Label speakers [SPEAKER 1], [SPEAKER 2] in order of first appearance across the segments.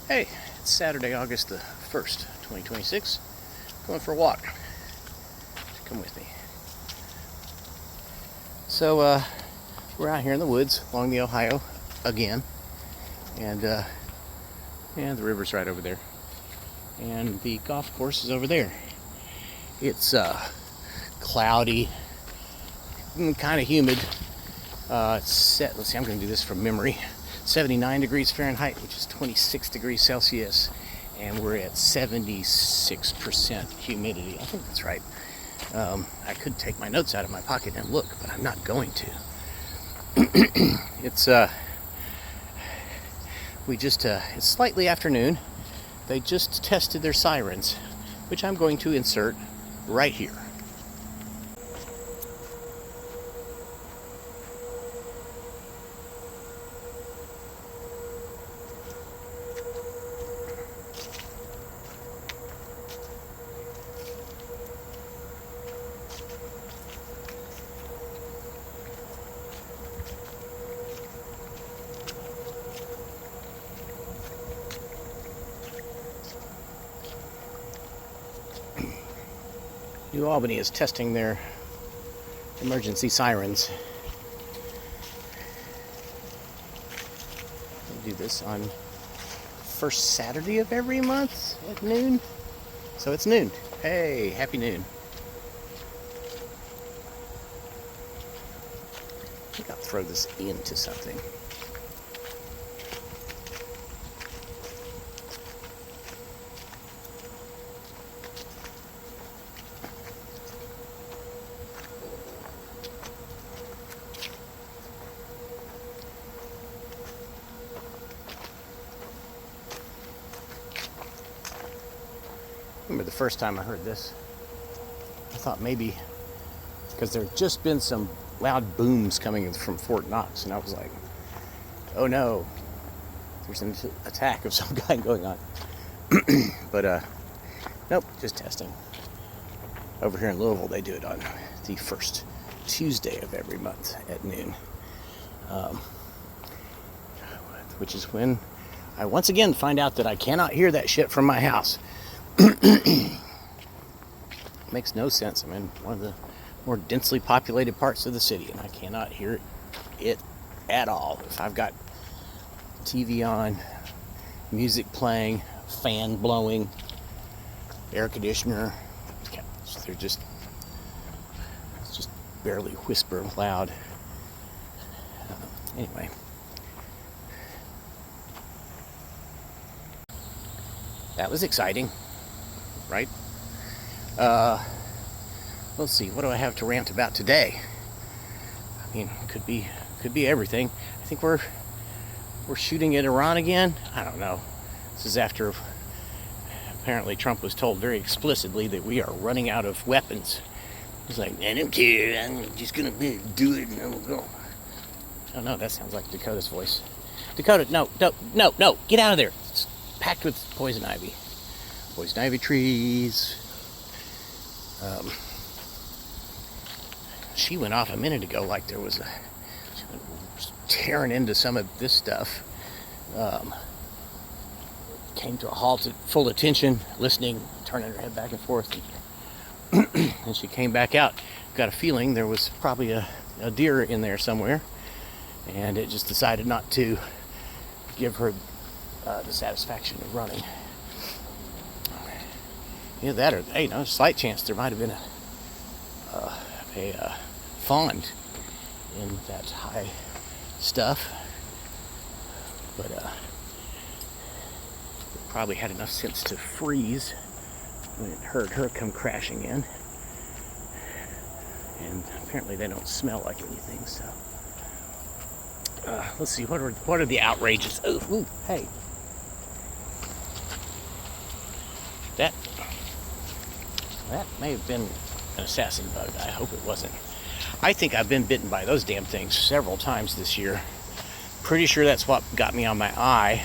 [SPEAKER 1] Hey, it's Saturday, August the 1st, 2026. Going for a walk. Come with me. So, we're out here in the woods along the Ohio again. And the river's right over there. And the golf course is over there. It's cloudy, kind of humid. It's set, let's see, I'm going to do this from memory. 79 degrees Fahrenheit, which is 26 degrees Celsius, and we're at 76% humidity. I think that's right. I could take my notes out of my pocket and look, but I'm not going to. It's slightly afternoon. They just tested their sirens, which I'm going to insert right here. New Albany is testing their emergency sirens. We do this on first Saturday of every month at noon. So it's noon. Hey, happy noon. I think I'll throw this into something. Remember the first time I heard this, I thought maybe, because there had just been some loud booms coming from Fort Knox, and I was like, oh no, there's an attack of some kind going on. But nope, just testing. Over here in Louisville, they do it on the first Tuesday of every month at noon, which is when I once again find out that I cannot hear that shit from my house. Makes no sense. I'm in one of the more densely populated parts of the city, and I cannot hear it at all. If I've got TV on, music playing, fan blowing, air conditioner, they're just barely whisper loud. Anyway. That was exciting. Right? Let's see, what do I have to rant about today? I mean, could be everything. I think we're shooting at Iran again. I don't know. This is after apparently Trump was told very explicitly that we are running out of weapons. He's like, I don't care, I'm just gonna do it and I'm going. Oh no, that sounds like Dakota's voice. Dakota, no, get out of there. It's packed with poison ivy. Poison ivy trees. She went off a minute ago like there was she went tearing into some of this stuff. Came to a halt at full attention, listening, turning her head back and forth. And she came back out. Got a feeling there was probably a deer in there somewhere. And it just decided not to give her the satisfaction of running. Either that or, hey, no, slight chance there might have been a fawn in that high stuff, but it probably had enough sense to freeze when it heard her come crashing in. And apparently they don't smell like anything, so let's see, what are the outrages? Ooh, hey, that may have been an assassin bug. I hope it wasn't. I think I've been bitten by those damn things several times this year. Pretty sure that's what got me on my eye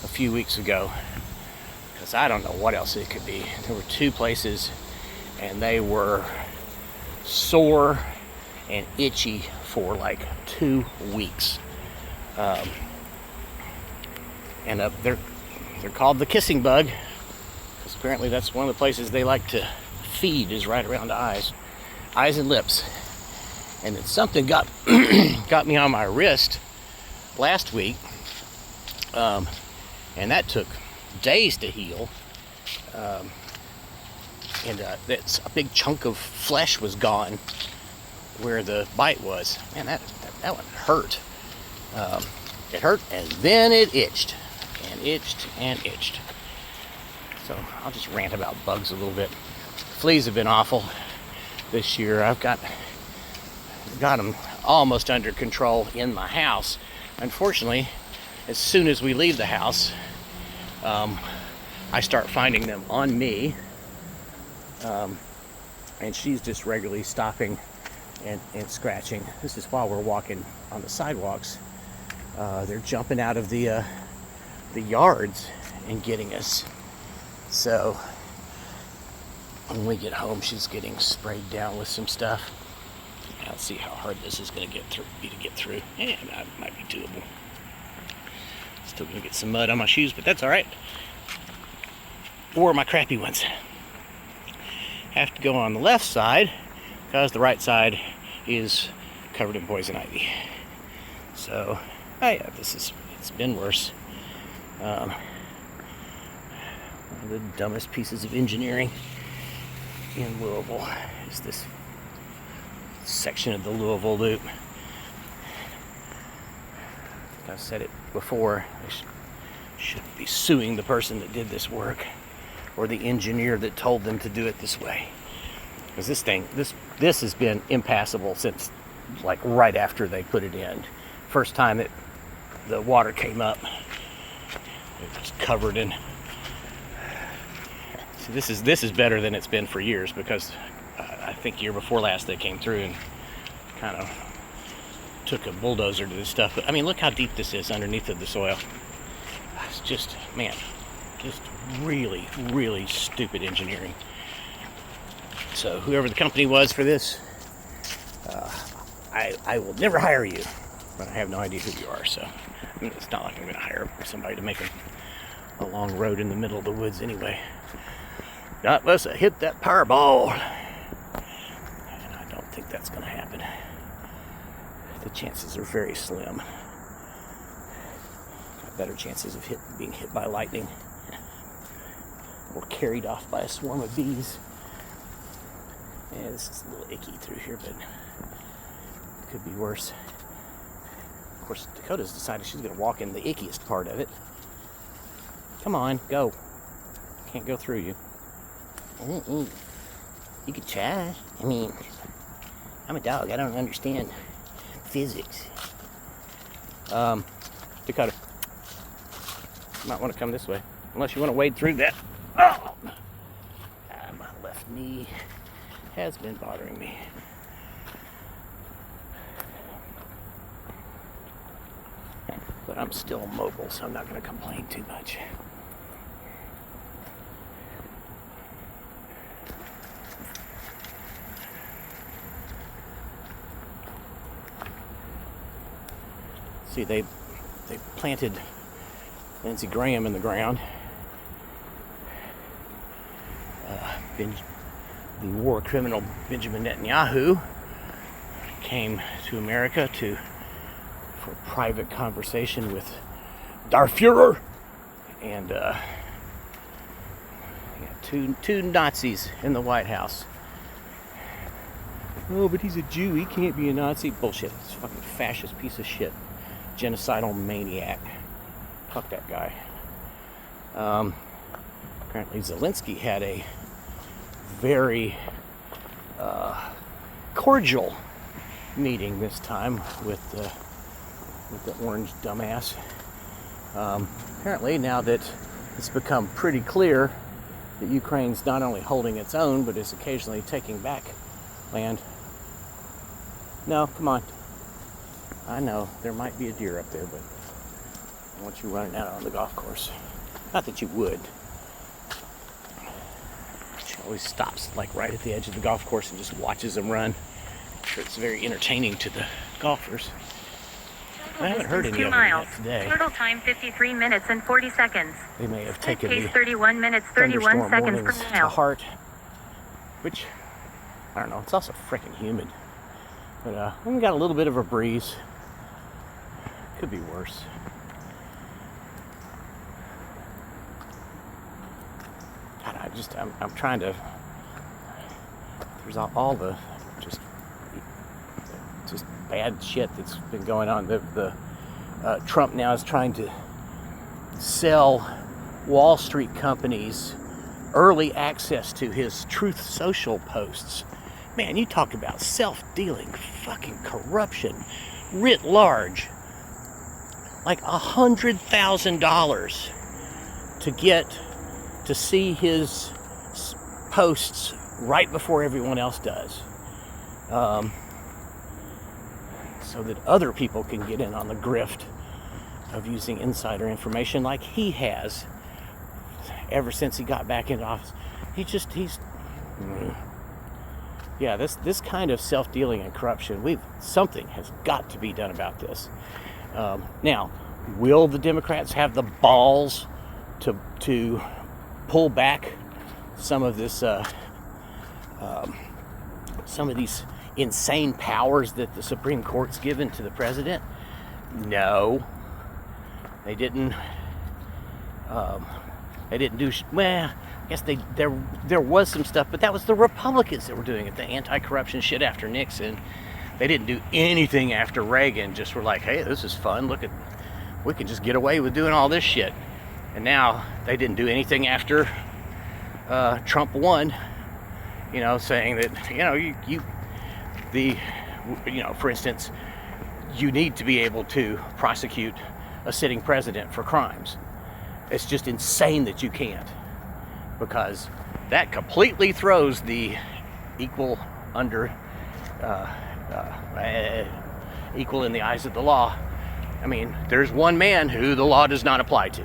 [SPEAKER 1] a few weeks ago. Because I don't know what else it could be. There were two places, and they were sore and itchy for like 2 weeks. And they're They're called the kissing bug, because apparently that's one of the places they like to feed, is right around the eyes and lips. And then something got got me on my wrist last week, and that took days to heal. And that's a big chunk of flesh was gone where the bite was. Man, that one hurt. It hurt, and then it itched and itched and itched. So I'll just rant about bugs a little bit. Fleas have been awful this year. I've got them almost under control in my house. Unfortunately, as soon as we leave the house, I start finding them on me, and she's just regularly stopping and scratching. This is while we're walking on the sidewalks. They're jumping out of the yards and getting us. So when we get home, she's getting sprayed down with some stuff. Let's see how hard this is going to be to get through. Yeah, that might be doable. Still going to get some mud on my shoes, but that's all right. Or my crappy ones. Have to go on the left side because the right side is covered in poison ivy. So, yeah, it's been worse. One of the dumbest pieces of engineering in Louisville is this section of the Louisville Loop. I think I've said it before. I shouldn't be suing the person that did this work or the engineer that told them to do it this way, because this has been impassable since like right after they put it in. First time that the water came up, it was covered in. So this is better than it's been for years, because I think year before last they came through and kind of took a bulldozer to this stuff. But I mean, look how deep this is underneath of the soil. It's just, man, just really, really stupid engineering. So whoever the company was for this, I will never hire you, but I have no idea who you are. So I mean, it's not like I'm going to hire somebody to make a long road in the middle of the woods anyway. Not unless I hit that Powerball. And I don't think that's going to happen. The chances are very slim. Got better chances of being hit by lightning or carried off by a swarm of bees. Yeah, this is a little icky through here, but it could be worse. Of course, Dakota's decided she's going to walk in the ickiest part of it. Come on, go. Can't go through you. You could try. I mean, I'm a dog. I don't understand physics. Dakota, you might want to come this way, unless you want to wade through that. Oh! My left knee has been bothering me. But I'm still mobile, so I'm not going to complain too much. See, they planted Lindsey Graham in the ground. The war criminal Benjamin Netanyahu came to America for private conversation with Der Fuhrer, and two Nazis in the White House. Oh, but he's a Jew. He can't be a Nazi. Bullshit. It's a fucking fascist piece of shit. Genocidal maniac. Fuck that guy. Apparently Zelensky had a very cordial meeting this time with the orange dumbass. Apparently, now that it's become pretty clear that Ukraine's not only holding its own, but is occasionally taking back land. No, come on. I know there might be a deer up there, but I want you running out on the golf course. Not that you would. She always stops like right at the edge of the golf course and just watches them run. I'm sure it's very entertaining to the golfers. I haven't heard any
[SPEAKER 2] 2
[SPEAKER 1] of them
[SPEAKER 2] miles.
[SPEAKER 1] yet today.
[SPEAKER 2] Total time 53 minutes and 40 seconds.
[SPEAKER 1] They may have taken
[SPEAKER 2] Pace
[SPEAKER 1] the
[SPEAKER 2] 31 minutes 31
[SPEAKER 1] thunderstorm
[SPEAKER 2] seconds per
[SPEAKER 1] warnings to
[SPEAKER 2] mile.
[SPEAKER 1] heart, which, I don't know, it's also freaking humid. But we got a little bit of a breeze. Could be worse. God, I'm trying to, there's all the just bad shit that's been going on. Trump now is trying to sell Wall Street companies early access to his Truth Social posts. Man, you talk about self-dealing, fucking corruption, writ large. Like $100,000 to get to see his posts right before everyone else does. So that other people can get in on the grift of using insider information like he has ever since he got back into office. This kind of self-dealing and corruption, something has got to be done about this. Now, will the Democrats have the balls to pull back some of this, some of these insane powers that the Supreme Court's given to the president? No, they didn't. They didn't do. Well, I guess there was some stuff, but that was the Republicans that were doing it. The anti-corruption shit after Nixon. They didn't do anything after Reagan. Just were like, hey, this is fun. Look at, we can just get away with doing all this shit. And now they didn't do anything after Trump won. You know, saying that for instance, you need to be able to prosecute a sitting president for crimes. It's just insane that you can't, because that completely throws the equal in the eyes of the law. I mean, there's one man who the law does not apply to,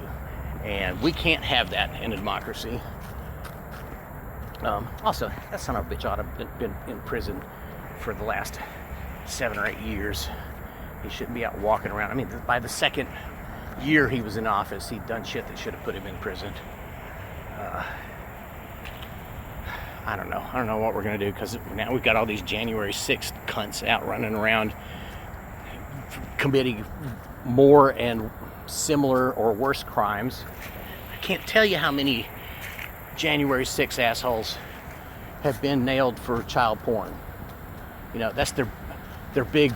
[SPEAKER 1] and we can't have that in a democracy. Also, that son of a bitch ought to have been in prison for the last 7 or 8 years. He shouldn't be out walking around. I mean, by the second year he was in office, he'd done shit that should have put him in prison. I don't know what we're going to do, because now we've got all these January 6th cunts out running around committing more and similar or worse crimes. I can't tell you how many January 6th assholes have been nailed for child porn. You know, that's their big,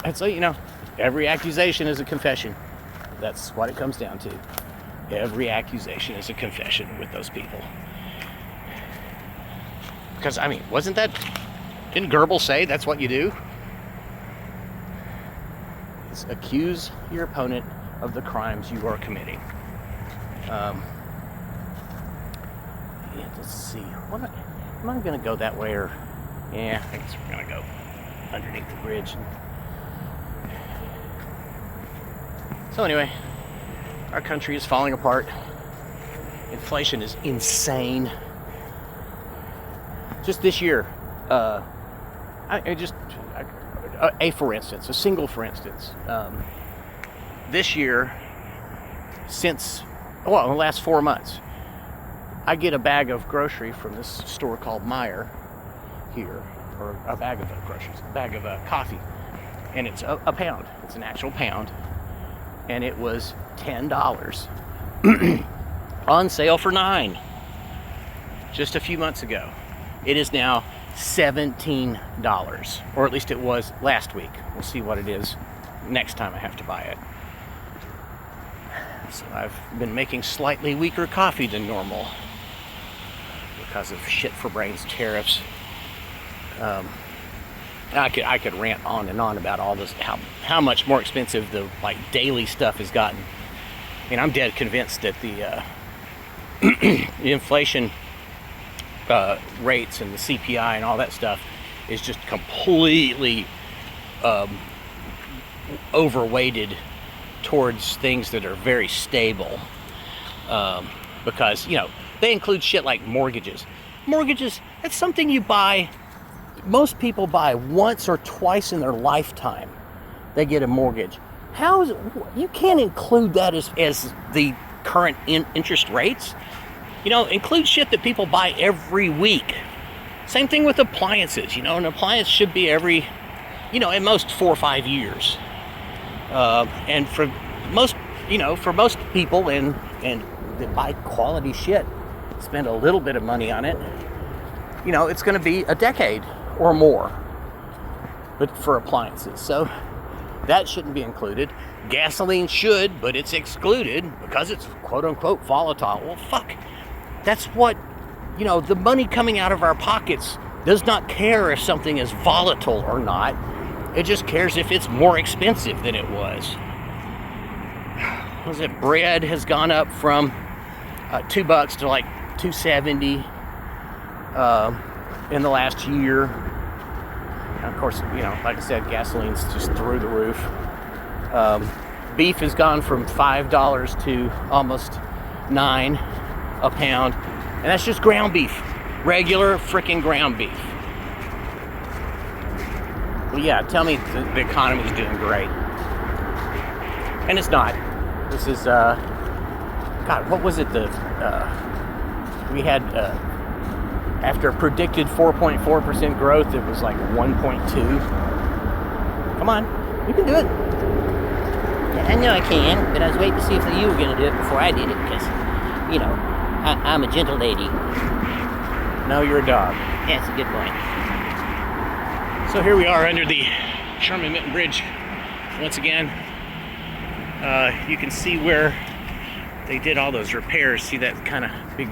[SPEAKER 1] it's like, every accusation is a confession. That's what it comes down to. Every accusation is a confession with those people. Because, I mean, didn't Goebbels say that's what you do? Is accuse your opponent of the crimes you are committing. Let's see. Am I going to go that way, or... Yeah, I guess we're going to go underneath the bridge. So anyway, our country is falling apart. Inflation is insane. Just this year, a single for instance, this year, in the last 4 months, I get a bag of grocery from this store called Meijer here, or a bag of groceries, a bag of coffee, and it's a pound. It's an actual pound, and it was $10 on sale for $9 just a few months ago. It is now $17, or at least it was last week. We'll see what it is next time I have to buy it. So I've been making slightly weaker coffee than normal because of shit for brains tariffs. I could rant on and on about all this, how much more expensive the daily stuff has gotten. I mean, I'm dead convinced that the inflation rates and the CPI and all that stuff is just completely overweighted towards things that are very stable, because they include shit like mortgages. That's something you buy, most people buy once or twice in their lifetime. They get a mortgage. How is it, you can't include that as the current interest rates? You know, include shit that people buy every week. Same thing with appliances. You know, an appliance should be every, you know, at most 4 or 5 years. And for most, you know, for most people and that buy quality shit, spend a little bit of money on it, you know, it's going to be a decade or more. But for appliances, so that shouldn't be included. Gasoline should, but it's excluded because it's quote unquote volatile. Well, fuck. That's what, you know, the money coming out of our pockets does not care if something is volatile or not. It just cares if it's more expensive than it was. What was it? Bread has gone up from $2 to like $2.70 in the last year. And of course, you know, like I said, gasoline's just through the roof. Beef has gone from $5 to almost $9 a pound, and that's just ground beef, regular freaking ground beef. Well, yeah, tell me the economy's doing great, and it's not. This is God, what was it? We had after a predicted 4.4% growth, it was like 1.2. Come on, you can do it.
[SPEAKER 3] Yeah, I know I can, but I was waiting to see if you were going to do it before I did it, because, you know, I'm a gentle lady.
[SPEAKER 1] No, you're a dog.
[SPEAKER 3] Yeah, that's a good point.
[SPEAKER 1] So here we are under the Sherman Mitten Bridge once again. You can see where they did all those repairs. See that kind of big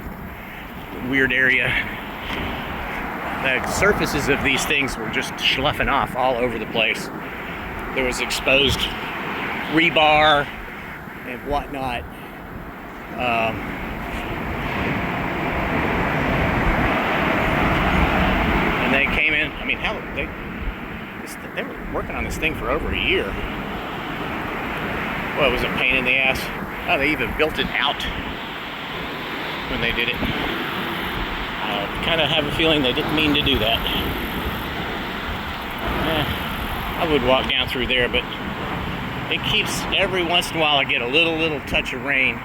[SPEAKER 1] weird area? The surfaces of these things were just sloughing off all over the place. There was exposed rebar and whatnot. And they came in. I mean, hell, they were working on this thing for over a year. Well, it was a pain in the ass. Oh, they even built it out when they did it. I kind of have a feeling they didn't mean to do that. I would walk down through there, but it keeps, every once in a while I get a little touch of rain.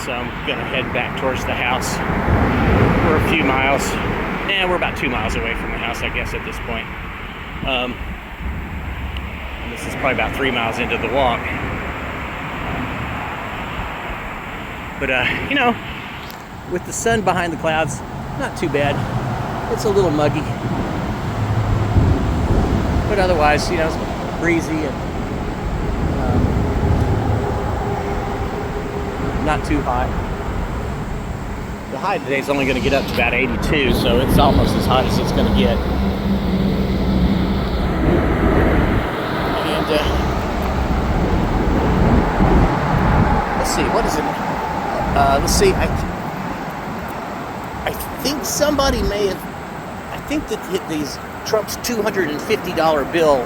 [SPEAKER 1] So I'm gonna head back towards the house for a few miles. We're about 2 miles away from the house, I guess, at this point. And this is probably about 3 miles into the walk. But, you know, with the sun behind the clouds, not too bad. It's a little muggy. But otherwise, you know, it's breezy and not too hot. The high today is only going to get up to about 82, so it's almost as hot as it's going to get. And let's see, what is it? Let's see. I think somebody may have. I think that these Trump's $250 bill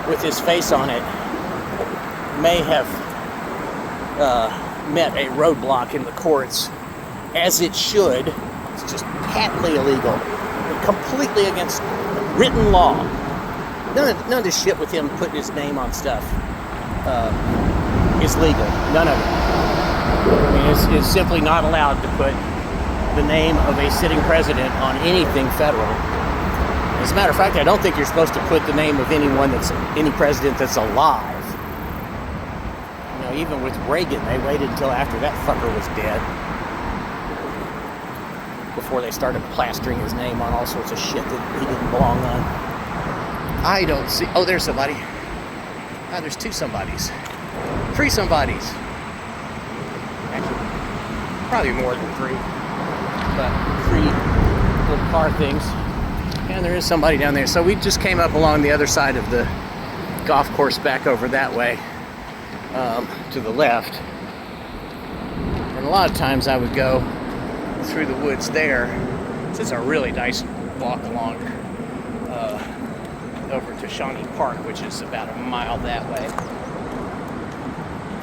[SPEAKER 1] with his face on it may have met a roadblock in the courts, as it should. It's just patently illegal, completely against written law. None of this shit with him putting his name on stuff is legal. None of it. I mean, it's simply not allowed to put the name of a sitting president on anything federal. As a matter of fact, I don't think you're supposed to put the name of any president that's alive. You know, even with Reagan, they waited until after that fucker was dead before they started plastering his name on all sorts of shit that he didn't belong on. I don't see. Oh, there's somebody. Ah, there's 2 somebodies. 3 somebodies. Actually, probably more than 3. But 3 little car things. And there is somebody down there. So we just came up along the other side of the golf course back over that way, to the left. And a lot of times I would go through the woods there. This is a really nice walk along over to Shawnee Park, which is about a mile that way.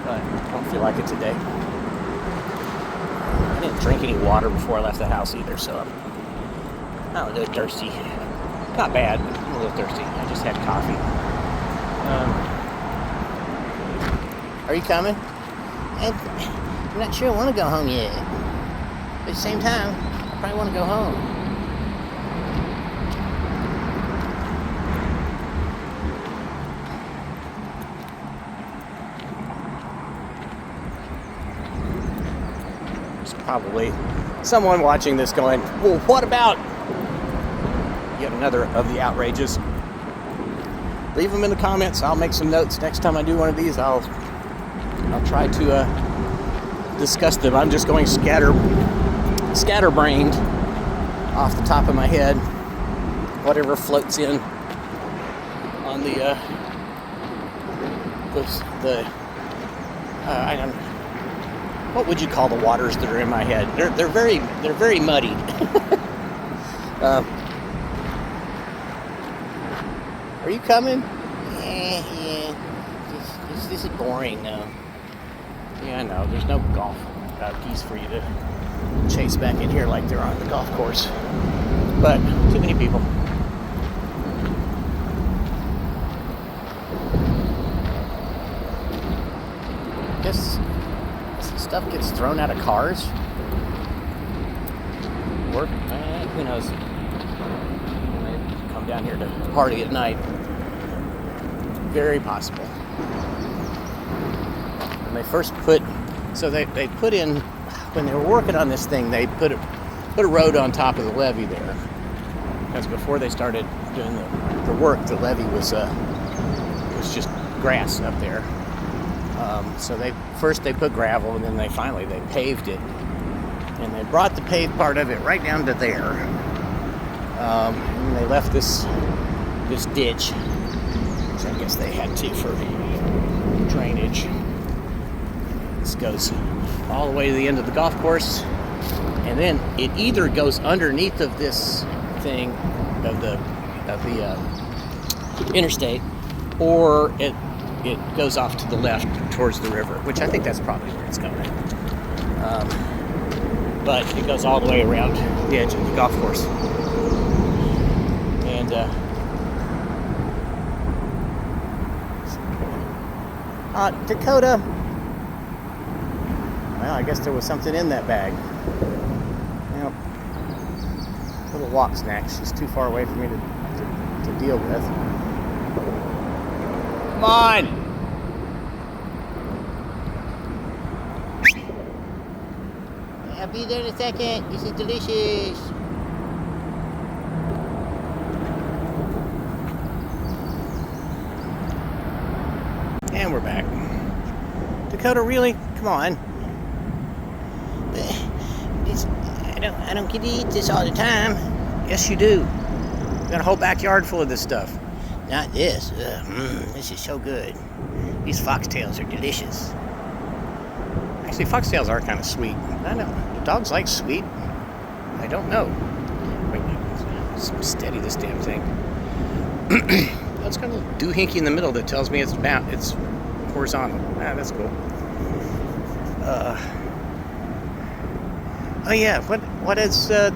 [SPEAKER 1] But I don't feel like it today. I didn't drink any water before I left the house either, so I'm a little thirsty. Not bad, but I'm a little thirsty. I just had coffee.
[SPEAKER 3] Are you coming? I'm not sure I want to go home yet. But at the same time, I probably want to go home.
[SPEAKER 1] There's probably someone watching this going, well, what about yet another of the outrages? Leave them in the comments. I'll make some notes next time I do one of these. I'll try to discuss them. I'm just going scatterbrained off the top of my head. Whatever floats in on the I don't know. What would you call the waters that are in my head? They're very muddied. Are you coming? Yeah. This is boring now. Yeah, I know. There's no golf geese for you to chase back in here like there are on the golf course. But too many people. Guess stuff gets thrown out of cars. Or who knows? They come down here to party at night. Very possible. When they first put in, when they were working on this thing, they put a road on top of the levee there. Because before they started doing the work, the levee was just grass up there. So they put gravel, and then they paved it, and they brought the paved part of it right down to there. And they left this ditch, which I guess they had to for drainage. This goes all the way to the end of the golf course, and then it either goes underneath of this thing of the interstate, or it goes off to the left towards the river, which I think that's probably where it's going. But it goes all the way around the edge of the golf course. And Dakota. Well, I guess there was something in that bag. Well, little walk snack. She's too far away for me to deal with. Come on!
[SPEAKER 3] I'll be there in a second. This is delicious.
[SPEAKER 1] And we're back. Dakota, really? Come on.
[SPEAKER 3] I don't get to eat this all the time.
[SPEAKER 1] Yes, you do. You got a whole backyard full of this stuff.
[SPEAKER 3] Not this. This is so good.
[SPEAKER 1] These foxtails are delicious. Actually, foxtails are kind of sweet. I know. Do dogs like sweet? I don't know. Wait, steady this damn thing. That's got a little doohickey in the middle that tells me it's horizontal. That's cool. Oh yeah, what is the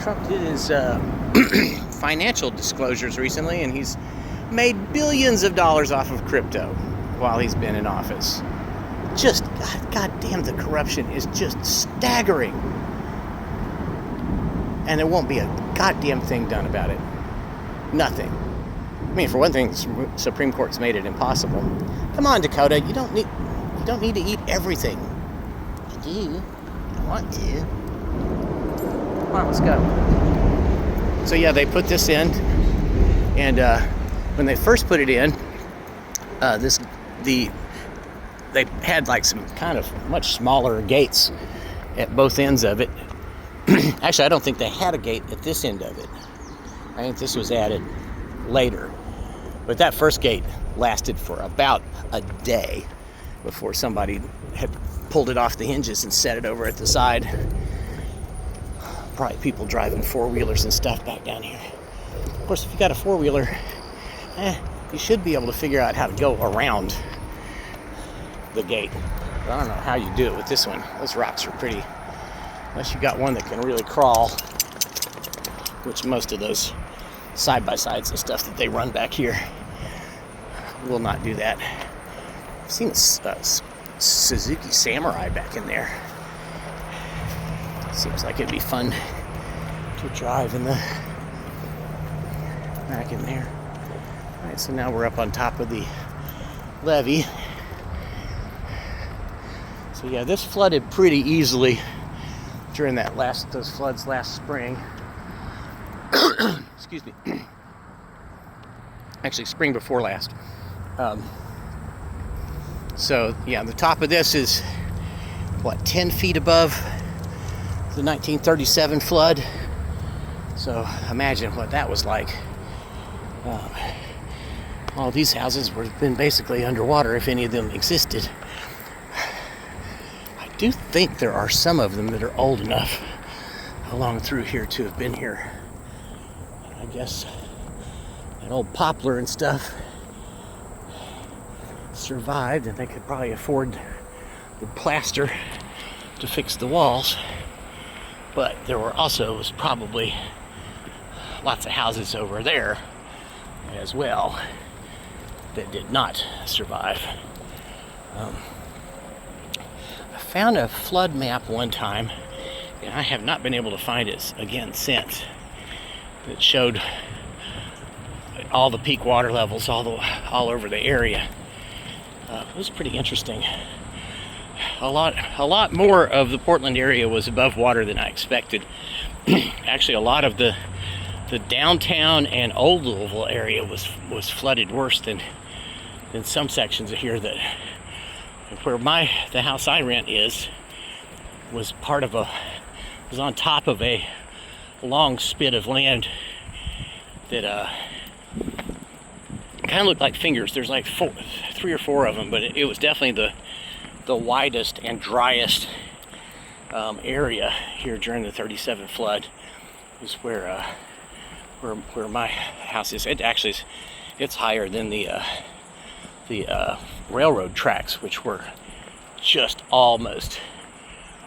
[SPEAKER 1] Trump did his financial disclosures recently, and he's made billions of dollars off of crypto while he's been in office. Just goddamn, the corruption is just staggering, and there won't be a goddamn thing done about it. Nothing. I mean, for one thing, the Supreme Court's made it impossible. Come on, Dakota, you don't need to eat everything.
[SPEAKER 3] I do. I want to.
[SPEAKER 1] Come on, let's go. So yeah, they put this in, and when they first put it in, they had like some kind of much smaller gates at both ends of it. Actually, I don't think they had a gate at this end of it. I think this was added later. But that first gate lasted for about a day before somebody had pulled it off the hinges and set it over at the side. Probably people driving four-wheelers and stuff back down here. Of course, if you got a four-wheeler, you should be able to figure out how to go around the gate. But I don't know how you do it with this one. Those rocks are pretty, unless you got one that can really crawl, which most of those side-by-sides and stuff that they run back here will not do that. I've seen a Suzuki Samurai back in there. Seems like it'd be fun to drive in the back in there. All right, so now we're up on top of the levee. So yeah, this flooded pretty easily during those floods last spring. Excuse me. Actually, spring before last. So yeah, the top of this is what, 10 feet above the 1937 flood. So imagine what that was like. All these houses were been basically underwater, if any of them existed. I do think there are some of them that are old enough along through here to have been here. I guess that old poplar and stuff survived, and they could probably afford the plaster to fix the walls. But there was probably lots of houses over there as well that did not survive. I found a flood map one time, and I have not been able to find it again since. That showed all the peak water levels all over the area. It was pretty interesting. A lot more of the Portland area was above water than I expected. Actually, a lot of the downtown and old Louisville area was flooded worse than some sections of here. That where the house I rent was on top of a long spit of land that kind of looked like fingers. There's like 3 or 4 of them, but it was definitely the widest and driest area here during the 37 flood. Is where my house is. It's higher than the railroad tracks, which were just almost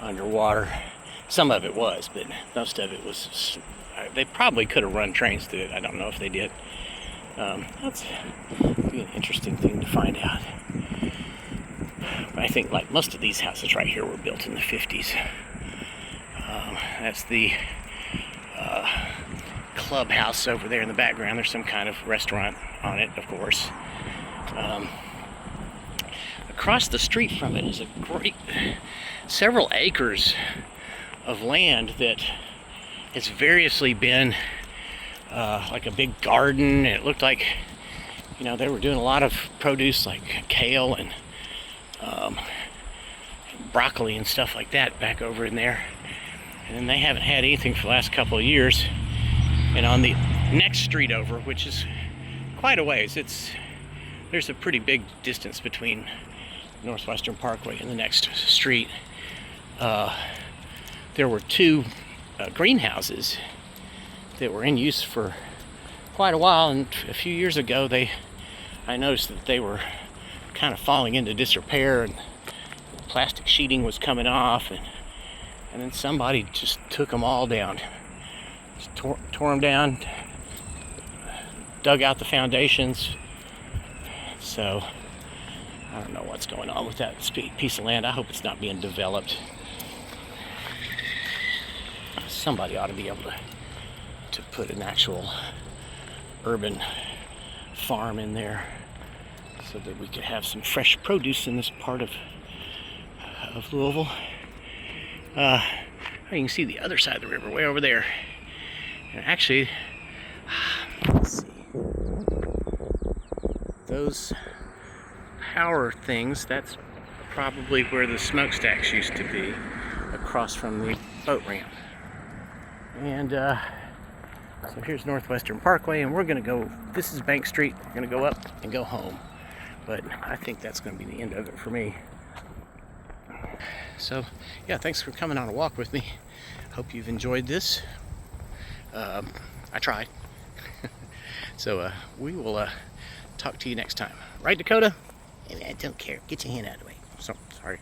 [SPEAKER 1] underwater. Some of it was, but most of it was. They probably could have run trains through it. I don't know if they did. That's be an interesting thing to find out. I think, like most of these houses right here, were built in the 50s. That's the clubhouse over there in the background. There's some kind of restaurant on it, of course. Across the street from it is a great several acres of land that has variously been like a big garden. It looked like, they were doing a lot of produce like kale and broccoli and stuff like that back over in there. And then they haven't had anything for the last couple of years. And on the next street over, which is quite a ways, there's a pretty big distance between Northwestern Parkway and the next street. There were 2 greenhouses that were in use for quite a while, and a few years ago I noticed that they were kind of falling into disrepair, and plastic sheeting was coming off, and then somebody just took them all down. Just tore them down, dug out the foundations. So I don't know what's going on with that piece of land. I hope it's not being developed. Somebody ought to be able to put an actual urban farm in there so that we could have some fresh produce in this part of Louisville. You can see the other side of the river way over there. And actually, let's see, those power things, that's probably where the smokestacks used to be, across from the boat ramp. And so here's Northwestern Parkway, and we're going to go, this is Bank Street, we're going to go up and go home. But I think that's going to be the end of it for me. So, yeah, thanks for coming on a walk with me. Hope you've enjoyed this. I tried. So we will talk to you next time. Right, Dakota? I don't care. Get your hand out of the way. So, sorry.